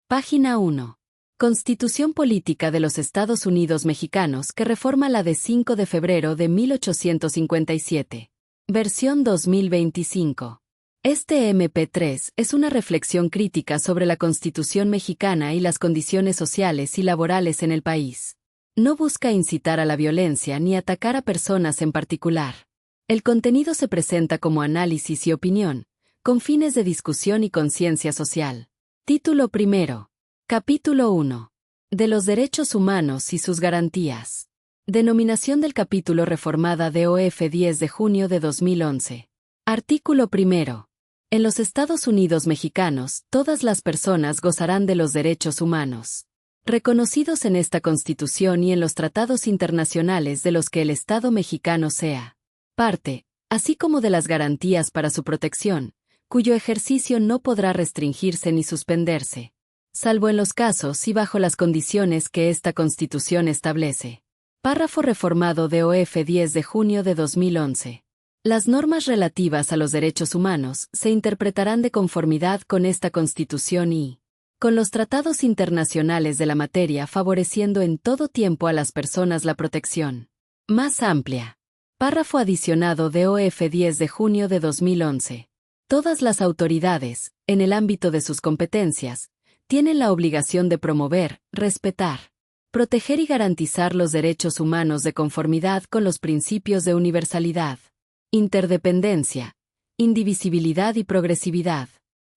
Página 1. Constitución Política de los Estados Unidos Mexicanos que reforma la de 5 de febrero de 1857. Versión 2025. Este MP3 es una reflexión crítica sobre la Constitución mexicana y las condiciones sociales y laborales en el país. No busca incitar a la violencia ni atacar a personas en particular. El contenido se presenta como análisis y opinión, con fines de discusión y conciencia social. Título primero. Capítulo 1. De los derechos humanos y sus garantías. Denominación del capítulo reformada de OF 10 de junio de 2011. Artículo primero. En los Estados Unidos mexicanos, todas las personas gozarán de los derechos humanos, reconocidos en esta Constitución y en los tratados internacionales de los que el Estado mexicano sea parte, así como de las garantías para su protección, cuyo ejercicio no podrá restringirse ni suspenderse, salvo en los casos y bajo las condiciones que esta Constitución establece. Párrafo reformado de OF 10 de junio de 2011. Las normas relativas a los derechos humanos se interpretarán de conformidad con esta Constitución y con los tratados internacionales de la materia, favoreciendo en todo tiempo a las personas la protección más amplia. Párrafo adicionado de OF 10 de junio de 2011. Todas las autoridades, en el ámbito de sus competencias, tienen la obligación de promover, respetar, proteger y garantizar los derechos humanos de conformidad con los principios de universalidad, interdependencia, indivisibilidad y progresividad.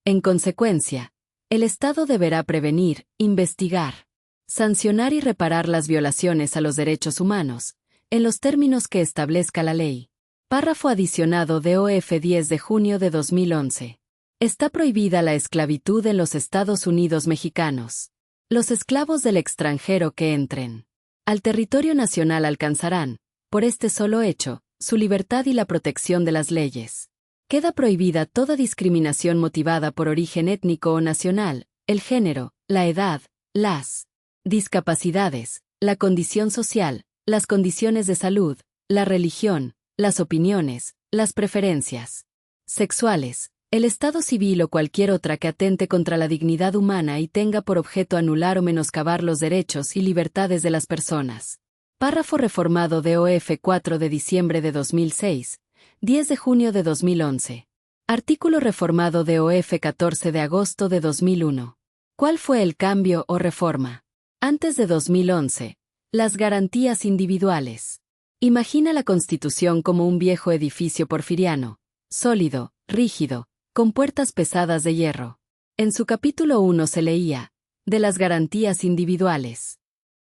En consecuencia, el Estado deberá prevenir, investigar, sancionar y reparar las violaciones a los derechos humanos, en los términos que establezca la ley. Párrafo adicionado de OF 10 de junio de 2011. Está prohibida la esclavitud en los Estados Unidos mexicanos. Los esclavos del extranjero que entren al territorio nacional alcanzarán, por este solo hecho, su libertad y la protección de las leyes. Queda prohibida toda discriminación motivada por origen étnico o nacional, el género, la edad, las discapacidades, la condición social, las condiciones de salud, la religión, las opiniones, las preferencias sexuales, el estado civil o cualquier otra que atente contra la dignidad humana y tenga por objeto anular o menoscabar los derechos y libertades de las personas. Párrafo reformado de OF 4 de diciembre de 2006, 10 de junio de 2011. Artículo reformado de OF 14 de agosto de 2001. ¿Cuál fue el cambio o reforma? Antes de 2011. Las garantías individuales. Imagina la Constitución como un viejo edificio porfiriano, sólido, rígido, con puertas pesadas de hierro. En su capítulo 1 se leía, de las garantías individuales.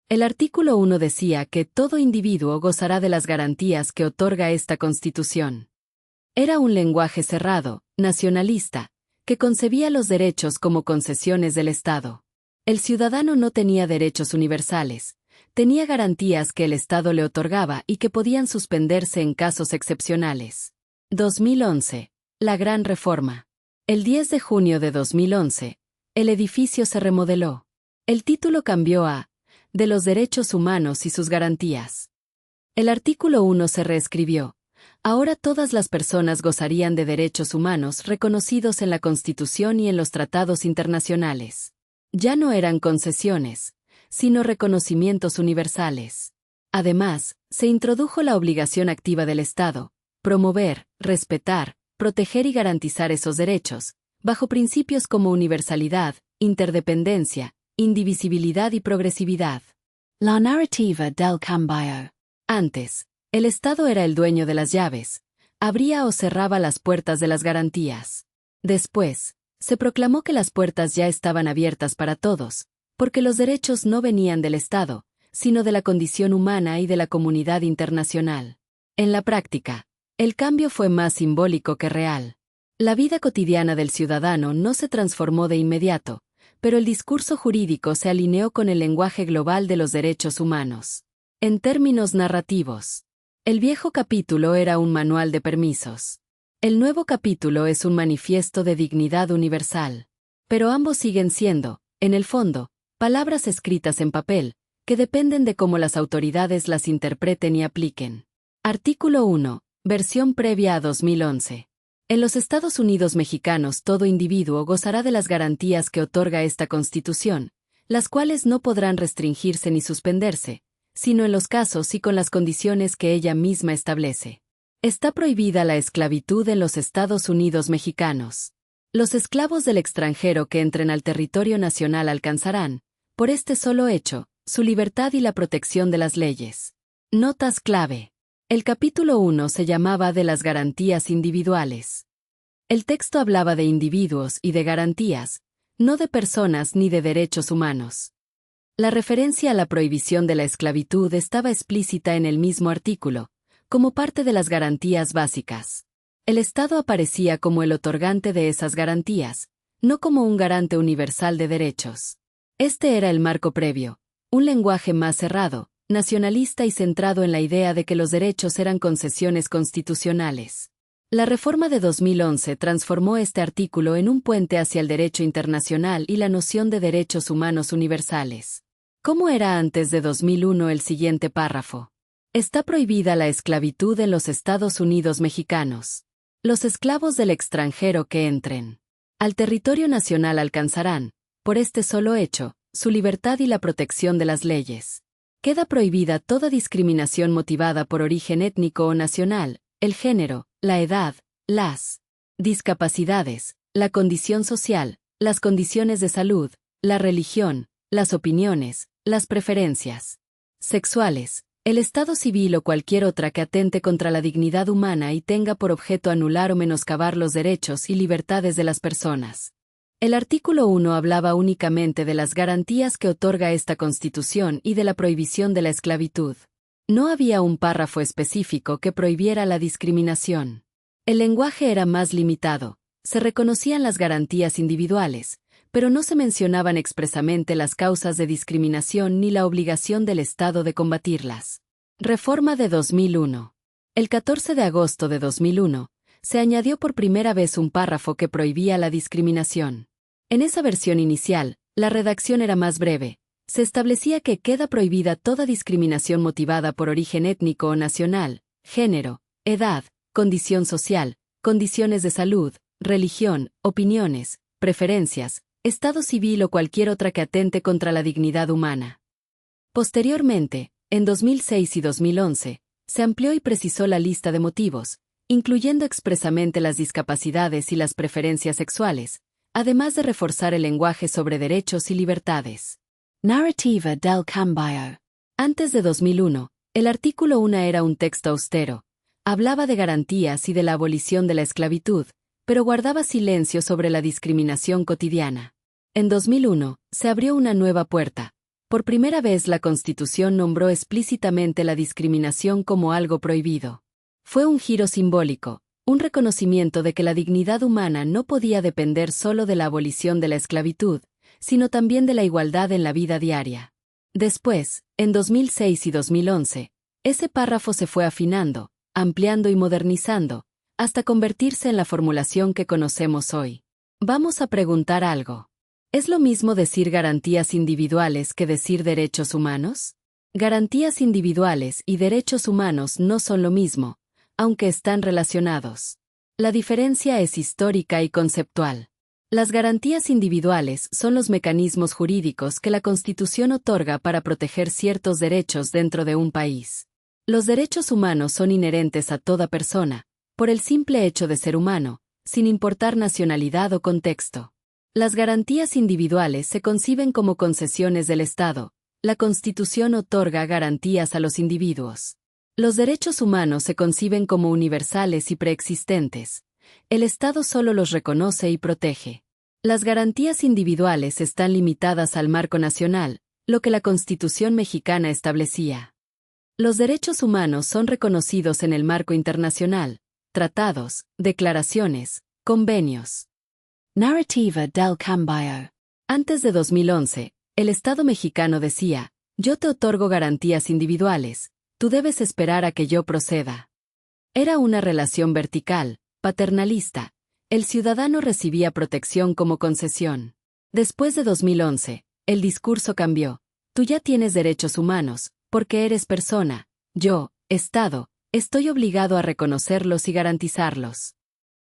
El artículo 1 decía que todo individuo gozará de las garantías que otorga esta Constitución. Era un lenguaje cerrado, nacionalista, que concebía los derechos como concesiones del Estado. El ciudadano no tenía derechos universales. Tenía garantías que el Estado le otorgaba y que podían suspenderse en casos excepcionales. 2011. La Gran Reforma. El 10 de junio de 2011, el edificio se remodeló. El título cambió a de los derechos humanos y sus garantías. El artículo 1 se reescribió. Ahora todas las personas gozarían de derechos humanos reconocidos en la Constitución y en los tratados internacionales. Ya no eran concesiones, sino reconocimientos universales. Además, se introdujo la obligación activa del Estado, promover, respetar, proteger y garantizar esos derechos, bajo principios como universalidad, interdependencia, indivisibilidad y progresividad. La narrativa del cambio. Antes, el Estado era el dueño de las llaves, abría o cerraba las puertas de las garantías. Después, se proclamó que las puertas ya estaban abiertas para todos, porque los derechos no venían del Estado, sino de la condición humana y de la comunidad internacional. En la práctica, el cambio fue más simbólico que real. La vida cotidiana del ciudadano no se transformó de inmediato, pero el discurso jurídico se alineó con el lenguaje global de los derechos humanos. En términos narrativos, el viejo capítulo era un manual de permisos. El nuevo capítulo es un manifiesto de dignidad universal. Pero ambos siguen siendo, en el fondo, palabras escritas en papel, que dependen de cómo las autoridades las interpreten y apliquen. Artículo 1. Versión previa a 2011. En los Estados Unidos mexicanos todo individuo gozará de las garantías que otorga esta Constitución, las cuales no podrán restringirse ni suspenderse, sino en los casos y con las condiciones que ella misma establece. Está prohibida la esclavitud en los Estados Unidos mexicanos. Los esclavos del extranjero que entren al territorio nacional alcanzarán, por este solo hecho, su libertad y la protección de las leyes. Notas clave. El capítulo 1 se llamaba de las garantías individuales. El texto hablaba de individuos y de garantías, no de personas ni de derechos humanos. La referencia a la prohibición de la esclavitud estaba explícita en el mismo artículo, como parte de las garantías básicas. El Estado aparecía como el otorgante de esas garantías, no como un garante universal de derechos. Este era el marco previo, un lenguaje más cerrado, nacionalista y centrado en la idea de que los derechos eran concesiones constitucionales. La reforma de 2011 transformó este artículo en un puente hacia el derecho internacional y la noción de derechos humanos universales. ¿Cómo era antes de 2001 el siguiente párrafo? Está prohibida la esclavitud en los Estados Unidos mexicanos. Los esclavos del extranjero que entren al territorio nacional alcanzarán, por este solo hecho, su libertad y la protección de las leyes. Queda prohibida toda discriminación motivada por origen étnico o nacional, el género, la edad, las discapacidades, la condición social, las condiciones de salud, la religión, las opiniones, las preferencias sexuales, el estado civil o cualquier otra que atente contra la dignidad humana y tenga por objeto anular o menoscabar los derechos y libertades de las personas. El artículo 1 hablaba únicamente de las garantías que otorga esta Constitución y de la prohibición de la esclavitud. No había un párrafo específico que prohibiera la discriminación. El lenguaje era más limitado, se reconocían las garantías individuales, pero no se mencionaban expresamente las causas de discriminación ni la obligación del Estado de combatirlas. Reforma de 2001. El 14 de agosto de 2001, se añadió por primera vez un párrafo que prohibía la discriminación. En esa versión inicial, la redacción era más breve. Se establecía que queda prohibida toda discriminación motivada por origen étnico o nacional, género, edad, condición social, condiciones de salud, religión, opiniones, preferencias, estado civil o cualquier otra que atente contra la dignidad humana. Posteriormente, en 2006 y 2011, se amplió y precisó la lista de motivos, incluyendo expresamente las discapacidades y las preferencias sexuales, además de reforzar el lenguaje sobre derechos y libertades. Narrativa del cambio. Antes de 2001, el artículo 1 era un texto austero. Hablaba de garantías y de la abolición de la esclavitud, pero guardaba silencio sobre la discriminación cotidiana. En 2001, se abrió una nueva puerta. Por primera vez la Constitución nombró explícitamente la discriminación como algo prohibido. Fue un giro simbólico, un reconocimiento de que la dignidad humana no podía depender solo de la abolición de la esclavitud, sino también de la igualdad en la vida diaria. Después, en 2006 y 2011, ese párrafo se fue afinando, ampliando y modernizando, hasta convertirse en la formulación que conocemos hoy. Vamos a preguntar algo. ¿Es lo mismo decir garantías individuales que decir derechos humanos? Garantías individuales y derechos humanos no son lo mismo, aunque están relacionados. La diferencia es histórica y conceptual. Las garantías individuales son los mecanismos jurídicos que la Constitución otorga para proteger ciertos derechos dentro de un país. Los derechos humanos son inherentes a toda persona, por el simple hecho de ser humano, sin importar nacionalidad o contexto. Las garantías individuales se conciben como concesiones del Estado. La Constitución otorga garantías a los individuos. Los derechos humanos se conciben como universales y preexistentes. El Estado solo los reconoce y protege. Las garantías individuales están limitadas al marco nacional, lo que la Constitución mexicana establecía. Los derechos humanos son reconocidos en el marco internacional, tratados, declaraciones, convenios. Narrativa del cambio. Antes de 2011, el Estado mexicano decía, yo te otorgo garantías individuales, tú debes esperar a que yo proceda. Era una relación vertical, paternalista. El ciudadano recibía protección como concesión. Después de 2011, el discurso cambió. Tú ya tienes derechos humanos, porque eres persona. Yo, Estado, estoy obligado a reconocerlos y garantizarlos.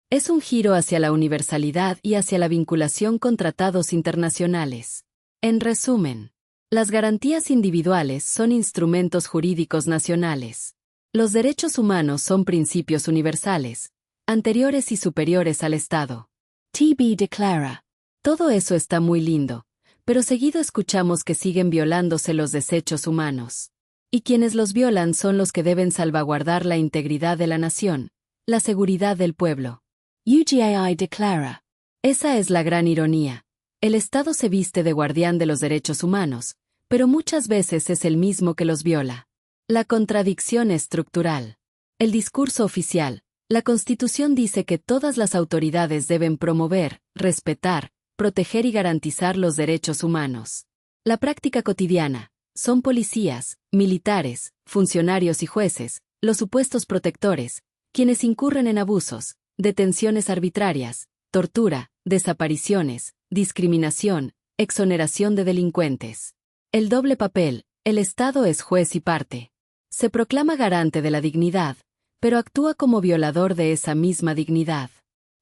Es un giro hacia la universalidad y hacia la vinculación con tratados internacionales. En resumen, las garantías individuales son instrumentos jurídicos nacionales. Los derechos humanos son principios universales, anteriores y superiores al Estado. TB declara. Todo eso está muy lindo, pero seguido escuchamos que siguen violándose los derechos humanos. Y quienes los violan son los que deben salvaguardar la integridad de la nación, la seguridad del pueblo. UGAI declara. Esa es la gran ironía. El Estado se viste de guardián de los derechos humanos, pero muchas veces es el mismo que los viola. La contradicción estructural. El discurso oficial. La Constitución dice que todas las autoridades deben promover, respetar, proteger y garantizar los derechos humanos. La práctica cotidiana. Son policías, militares, funcionarios y jueces, los supuestos protectores, quienes incurren en abusos, detenciones arbitrarias, tortura, desapariciones, discriminación, exoneración de delincuentes. El doble papel, el Estado es juez y parte. Se proclama garante de la dignidad, pero actúa como violador de esa misma dignidad.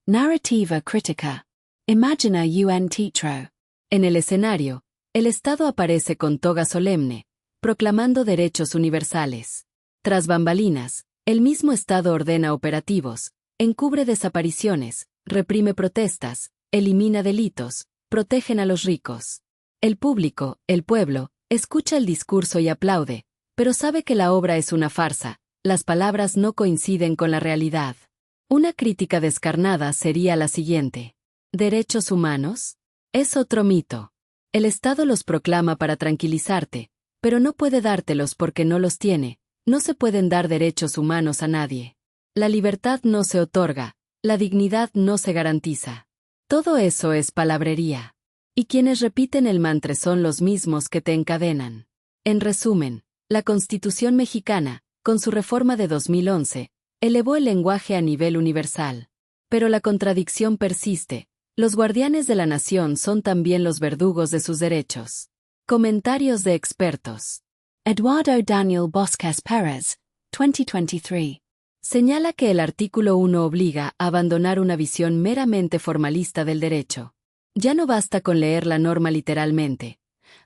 Narrativa crítica. Imagina un teatro. En el escenario, el Estado aparece con toga solemne, proclamando derechos universales. Tras bambalinas, el mismo Estado ordena operativos, encubre desapariciones, reprime protestas, elimina delitos, protegen a los ricos. El público, el pueblo, escucha el discurso y aplaude, pero sabe que la obra es una farsa, las palabras no coinciden con la realidad. Una crítica descarnada sería la siguiente. ¿Derechos humanos? Es otro mito. El Estado los proclama para tranquilizarte, pero no puede dártelos porque no los tiene, no se pueden dar derechos humanos a nadie. La libertad no se otorga, la dignidad no se garantiza. Todo eso es palabrería. Y quienes repiten el mantra son los mismos que te encadenan. En resumen, la Constitución mexicana, con su reforma de 2011, elevó el lenguaje a nivel universal. Pero la contradicción persiste. Los guardianes de la nación son también los verdugos de sus derechos. Comentarios de expertos. Eduardo Daniel Bosques Pérez, 2023. Señala que el artículo 1 obliga a abandonar una visión meramente formalista del derecho. Ya no basta con leer la norma literalmente.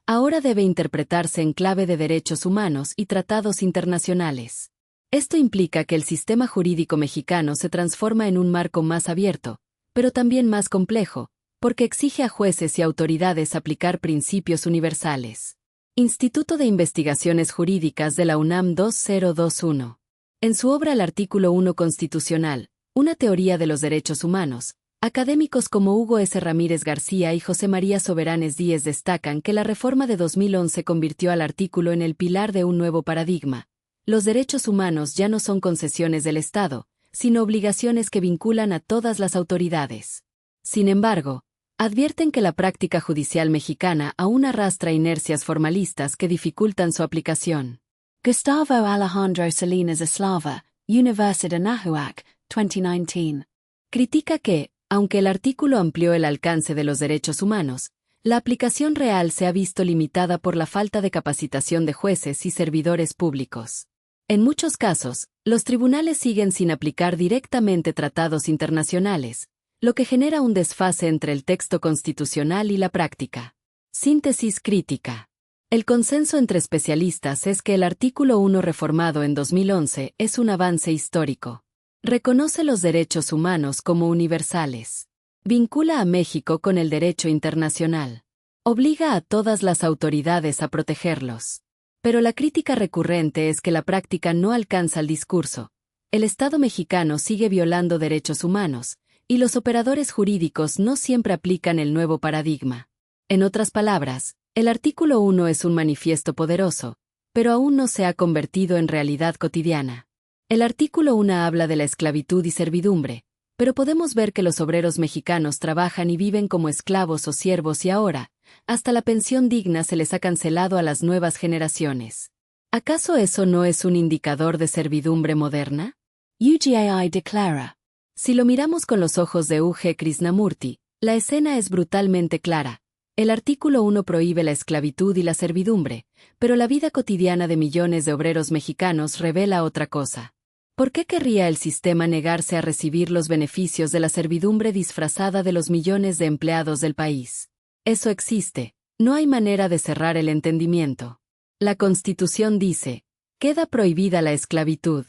Ahora debe interpretarse en clave de derechos humanos y tratados internacionales. Esto implica que el sistema jurídico mexicano se transforma en un marco más abierto, pero también más complejo, porque exige a jueces y autoridades aplicar principios universales. Instituto de Investigaciones Jurídicas de la UNAM 2021. En su obra El artículo 1 constitucional, una teoría de los derechos humanos, académicos como Hugo S. Ramírez García y José María Soberanes Díez destacan que la reforma de 2011 convirtió al artículo en el pilar de un nuevo paradigma. Los derechos humanos ya no son concesiones del Estado, sino obligaciones que vinculan a todas las autoridades. Sin embargo, advierten que la práctica judicial mexicana aún arrastra inercias formalistas que dificultan su aplicación. Gustavo Alejandro Salinas Eslava, Universidad Anáhuac, 2019. Critica que, aunque el artículo amplió el alcance de los derechos humanos, la aplicación real se ha visto limitada por la falta de capacitación de jueces y servidores públicos. En muchos casos, los tribunales siguen sin aplicar directamente tratados internacionales, lo que genera un desfase entre el texto constitucional y la práctica. Síntesis crítica. El consenso entre especialistas es que el artículo 1 reformado en 2011 es un avance histórico. Reconoce los derechos humanos como universales. Vincula a México con el derecho internacional. Obliga a todas las autoridades a protegerlos. Pero la crítica recurrente es que la práctica no alcanza el discurso. El Estado mexicano sigue violando derechos humanos, y los operadores jurídicos no siempre aplican el nuevo paradigma. En otras palabras, el artículo 1 es un manifiesto poderoso, pero aún no se ha convertido en realidad cotidiana. El artículo 1 habla de la esclavitud y servidumbre, pero podemos ver que los obreros mexicanos trabajan y viven como esclavos o siervos y ahora, hasta la pensión digna se les ha cancelado a las nuevas generaciones. ¿Acaso eso no es un indicador de servidumbre moderna? UGAI declara. Si lo miramos con los ojos de U.G. Krishnamurti, la escena es brutalmente clara. El artículo 1 prohíbe la esclavitud y la servidumbre, pero la vida cotidiana de millones de obreros mexicanos revela otra cosa. ¿Por qué querría el sistema negarse a recibir los beneficios de la servidumbre disfrazada de los millones de empleados del país? Eso existe, no hay manera de cerrar el entendimiento. La Constitución dice, queda prohibida la esclavitud.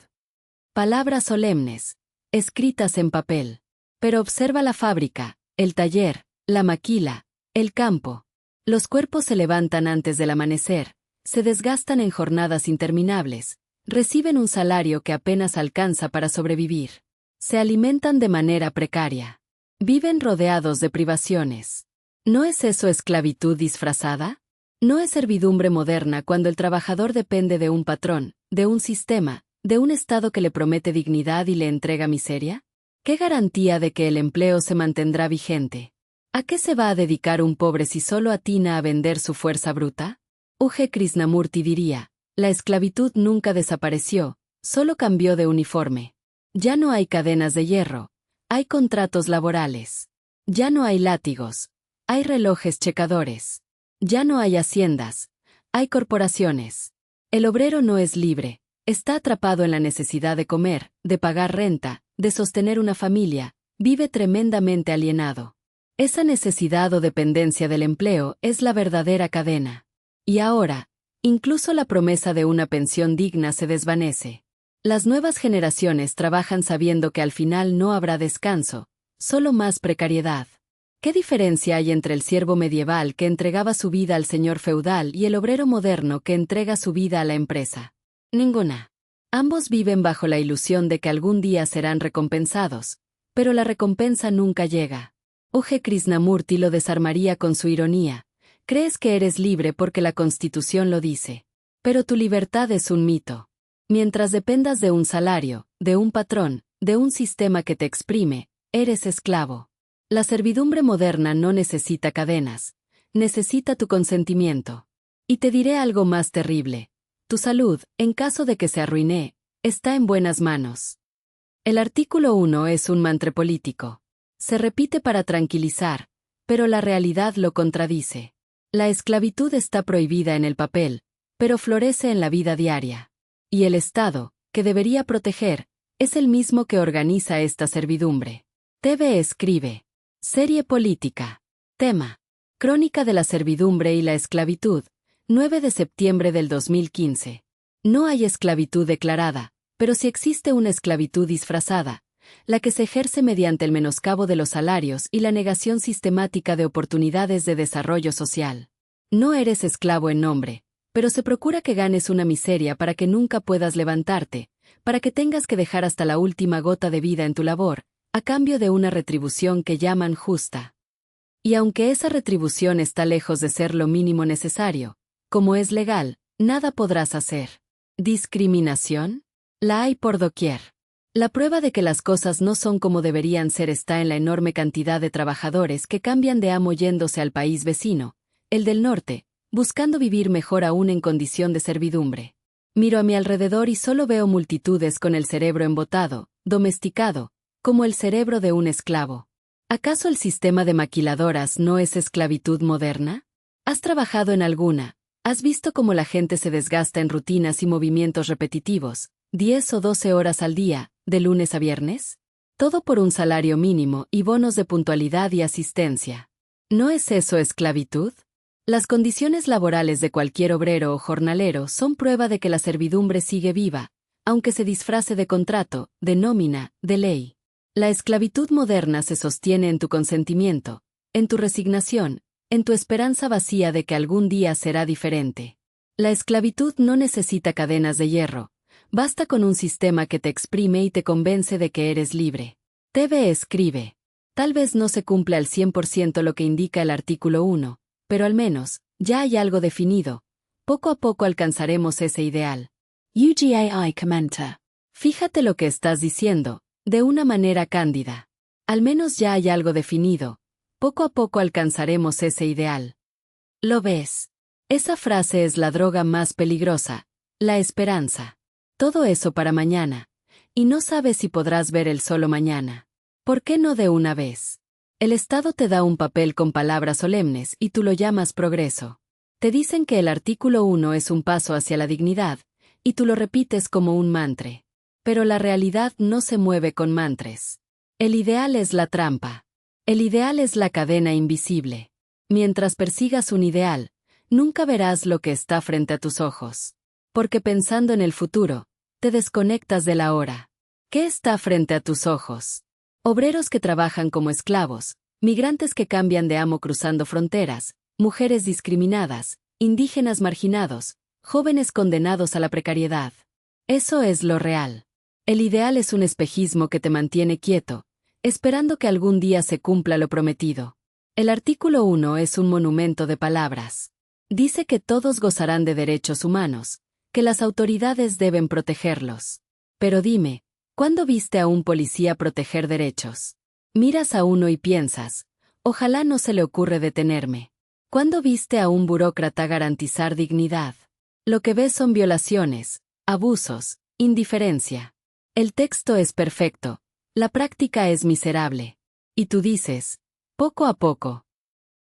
Palabras solemnes, escritas en papel. Pero observa la fábrica, el taller, la maquila, el campo. Los cuerpos se levantan antes del amanecer, se desgastan en jornadas interminables, reciben un salario que apenas alcanza para sobrevivir. Se alimentan de manera precaria. Viven rodeados de privaciones. ¿No es eso esclavitud disfrazada? ¿No es servidumbre moderna cuando el trabajador depende de un patrón, de un sistema, de un Estado que le promete dignidad y le entrega miseria? ¿Qué garantía de que el empleo se mantendrá vigente? ¿A qué se va a dedicar un pobre si solo atina a vender su fuerza bruta? U.G. Krishnamurti diría, la esclavitud nunca desapareció, solo cambió de uniforme. Ya no hay cadenas de hierro, hay contratos laborales. Ya no hay látigos, hay relojes checadores. Ya no hay haciendas, hay corporaciones. El obrero no es libre, está atrapado en la necesidad de comer, de pagar renta, de sostener una familia, vive tremendamente alienado. Esa necesidad o dependencia del empleo es la verdadera cadena. Y ahora, incluso la promesa de una pensión digna se desvanece. Las nuevas generaciones trabajan sabiendo que al final no habrá descanso, solo más precariedad. ¿Qué diferencia hay entre el siervo medieval que entregaba su vida al señor feudal y el obrero moderno que entrega su vida a la empresa? Ninguna. Ambos viven bajo la ilusión de que algún día serán recompensados, pero la recompensa nunca llega. U.G. Krishnamurti lo desarmaría con su ironía. Crees que eres libre porque la Constitución lo dice. Pero tu libertad es un mito. Mientras dependas de un salario, de un patrón, de un sistema que te exprime, eres esclavo. La servidumbre moderna no necesita cadenas, necesita tu consentimiento. Y te diré algo más terrible. Tu salud, en caso de que se arruine, está en buenas manos. El artículo 1 es un mantra político. Se repite para tranquilizar, pero la realidad lo contradice. La esclavitud está prohibida en el papel, pero florece en la vida diaria. Y el Estado, que debería proteger, es el mismo que organiza esta servidumbre. TV escribe. Serie política. Tema. Crónica de la servidumbre y la esclavitud, 9 de septiembre del 2015. No hay esclavitud declarada, pero sí existe una esclavitud disfrazada, la que se ejerce mediante el menoscabo de los salarios y la negación sistemática de oportunidades de desarrollo social. No eres esclavo en nombre, pero se procura que ganes una miseria para que nunca puedas levantarte, para que tengas que dejar hasta la última gota de vida en tu labor, a cambio de una retribución que llaman justa. Y aunque esa retribución está lejos de ser lo mínimo necesario, como es legal, nada podrás hacer. ¿Discriminación? La hay por doquier. La prueba de que las cosas no son como deberían ser está en la enorme cantidad de trabajadores que cambian de amo yéndose al país vecino, el del norte, buscando vivir mejor aún en condición de servidumbre. Miro a mi alrededor y solo veo multitudes con el cerebro embotado, domesticado, como el cerebro de un esclavo. ¿Acaso el sistema de maquiladoras no es esclavitud moderna? ¿Has trabajado en alguna? ¿Has visto cómo la gente se desgasta en rutinas y movimientos repetitivos, 10 o 12 horas al día, de lunes a viernes? Todo por un salario mínimo y bonos de puntualidad y asistencia. ¿No es eso esclavitud? Las condiciones laborales de cualquier obrero o jornalero son prueba de que la servidumbre sigue viva, aunque se disfrace de contrato, de nómina, de ley. La esclavitud moderna se sostiene en tu consentimiento, en tu resignación, en tu esperanza vacía de que algún día será diferente. La esclavitud no necesita cadenas de hierro, basta con un sistema que te exprime y te convence de que eres libre. TV escribe. Tal vez no se cumple al 100% lo que indica el artículo 1, pero al menos, ya hay algo definido. Poco a poco alcanzaremos ese ideal. UGAI comenta. Fíjate lo que estás diciendo, de una manera cándida. Al menos ya hay algo definido. Poco a poco alcanzaremos ese ideal. ¿Lo ves? Esa frase es la droga más peligrosa, la esperanza. Todo eso para mañana. Y no sabes si podrás ver el solo mañana. ¿Por qué no de una vez? El Estado te da un papel con palabras solemnes y tú lo llamas progreso. Te dicen que el artículo 1 es un paso hacia la dignidad, y tú lo repites como un mantra. Pero la realidad no se mueve con mantras. El ideal es la trampa. El ideal es la cadena invisible. Mientras persigas un ideal, nunca verás lo que está frente a tus ojos. Porque pensando en el futuro, te desconectas del ahora. ¿Qué está frente a tus ojos? Obreros que trabajan como esclavos, migrantes que cambian de amo cruzando fronteras, mujeres discriminadas, indígenas marginados, jóvenes condenados a la precariedad. Eso es lo real. El ideal es un espejismo que te mantiene quieto, esperando que algún día se cumpla lo prometido. El artículo 1 es un monumento de palabras. Dice que todos gozarán de derechos humanos, que las autoridades deben protegerlos. Pero dime, ¿cuándo viste a un policía proteger derechos? Miras a uno y piensas, ojalá no se le ocurre detenerme. ¿Cuándo viste a un burócrata garantizar dignidad? Lo que ves son violaciones, abusos, indiferencia. El texto es perfecto, la práctica es miserable. Y tú dices, poco a poco.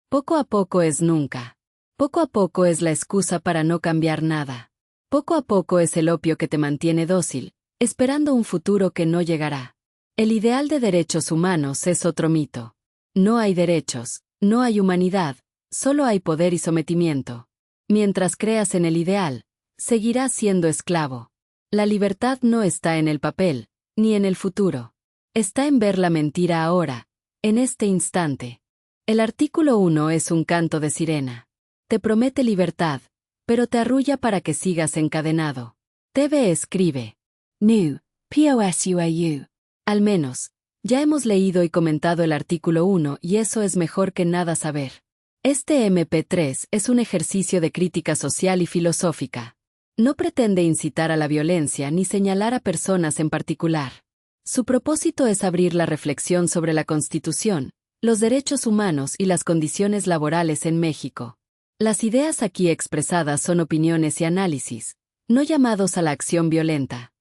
Poco a poco es nunca. Poco a poco es la excusa para no cambiar nada. Poco a poco es el opio que te mantiene dócil, esperando un futuro que no llegará. El ideal de derechos humanos es otro mito. No hay derechos, no hay humanidad, solo hay poder y sometimiento. Mientras creas en el ideal, seguirás siendo esclavo. La libertad no está en el papel, ni en el futuro. Está en ver la mentira ahora, en este instante. El artículo 1 es un canto de sirena. Te promete libertad, pero te arrulla para que sigas encadenado. TV escribe. New, POSUAU. Al menos, ya hemos leído y comentado el artículo 1 y eso es mejor que nada saber. Este MP3 es un ejercicio de crítica social y filosófica. No pretende incitar a la violencia ni señalar a personas en particular. Su propósito es abrir la reflexión sobre la Constitución, los derechos humanos y las condiciones laborales en México. Las ideas aquí expresadas son opiniones y análisis, no llamados a la acción violenta.